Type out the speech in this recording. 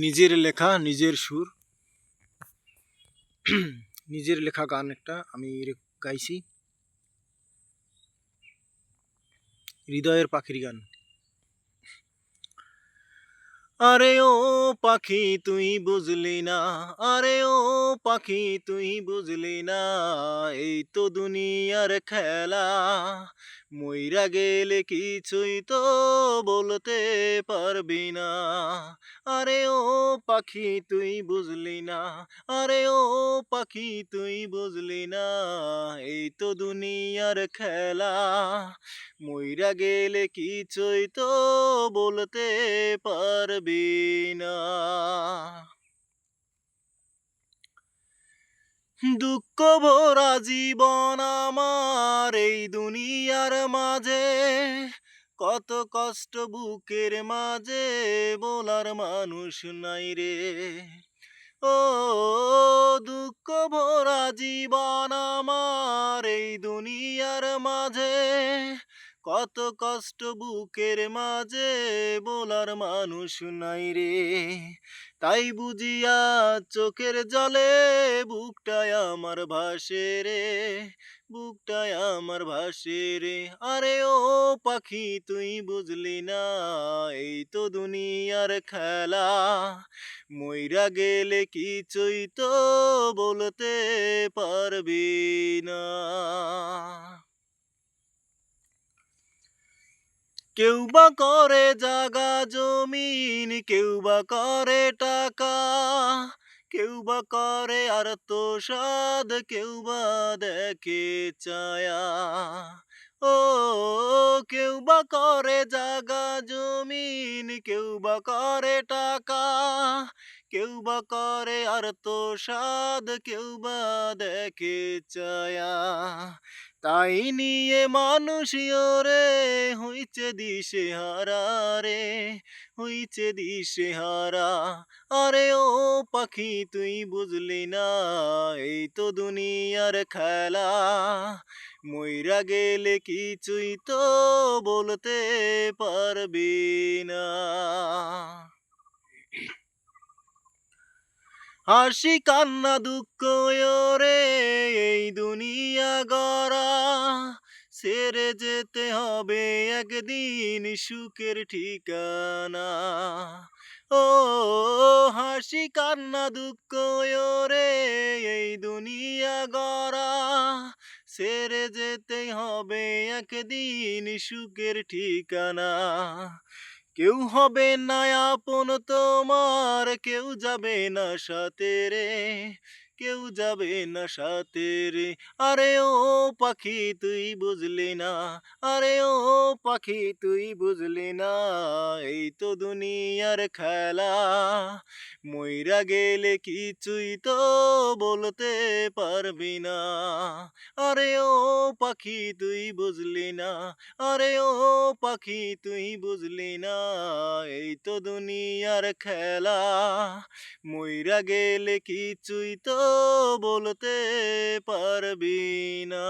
নিজের লেখা নিজের সুর নিজের লেখা গান একটা আমি গাইছি, হৃদয়ের পাখির গান। আরে ও পাখি তুই বুঝলি না, আরে ও পাখি তুই বুঝলি না, এই তো দুনিয়ার খেলা, মইরা গেলে কিছুই তো বলতে পারবি না। আরে ও পাখি তুই বুঝলি না, আরে ও পাখি তুই বুঝলি না, এই তো দুনিয়ার খেলা, মইরা গেলে কিছুই তো বলতে পারবি না। দুঃখ ভরা জীবন আমার এই দুনিয়ার মাঝে, কত কষ্ট বুকের মাঝে বলার মানুষ নাই রে। ও দুঃখ ভরা জীবন আমার এই দুনিয়ার মাঝে, কত কষ্ট বুকের মাঝে বলার মানুষ নাই রে। তাই বুঝিয়া চোখের জলে বুকটায় আমার ভাসে রে, বুকটায় আমার ভাসে রে। আরে ও পাখি তুই বুঝলি না, এই তো দুনিয়ার খেলা, মইরা গেলে কিছুই তো বলতে পারবি না। কেউ বা করে জাগা জমিন, কেউ বা করে টাকা, কেউ বা করে আত্মসাদ, কেউ বা দেখে চায়া। ও কেউ বা করে জাগা জমিন, কেউ বা করে টাকা, কেউ বা করে আত্মসাদ, কেউ বা দেখে চায়া। তাই নিয়ে মানুষ রে হইছে দিশেহারা রে, হইছে দিশেহারা। আরে ও পাখি তুই বুঝলি না, এই তো দুনিয়ার খেলা, মইরা গেলে কিছুই তো বলতে পারবি না। হাসি কান্না দুঃখ রে এই দুনিয়া গড়া, ছেড়ে যেতে হবে একদিন সুখের ঠিকানা। ও হাসি কান্না দুঃখ রে এই দুনিয়া গড়া, ছেড়ে যেতে হবে একদিন সুখের ঠিকানা। কেউ হবে না আপন তোমার, কেউ যাবে না সাথে রে, কেউ যাবে না সাথে রে। আরে ও পাখি তুই বুঝলি না, আরে ও পাখি তুই বুঝলি না, এই তো দুনিয়ার খেলা, মইরা গেলে কিছুই তো বলতে পারবি না। আরে ও পাখি তুই বুঝলি না, আরে ও পাখি তুই বুঝলি না, এই তো দুনিয়ার খেলা, মইরা গেলে কিছুই তো বলতে পারবি না।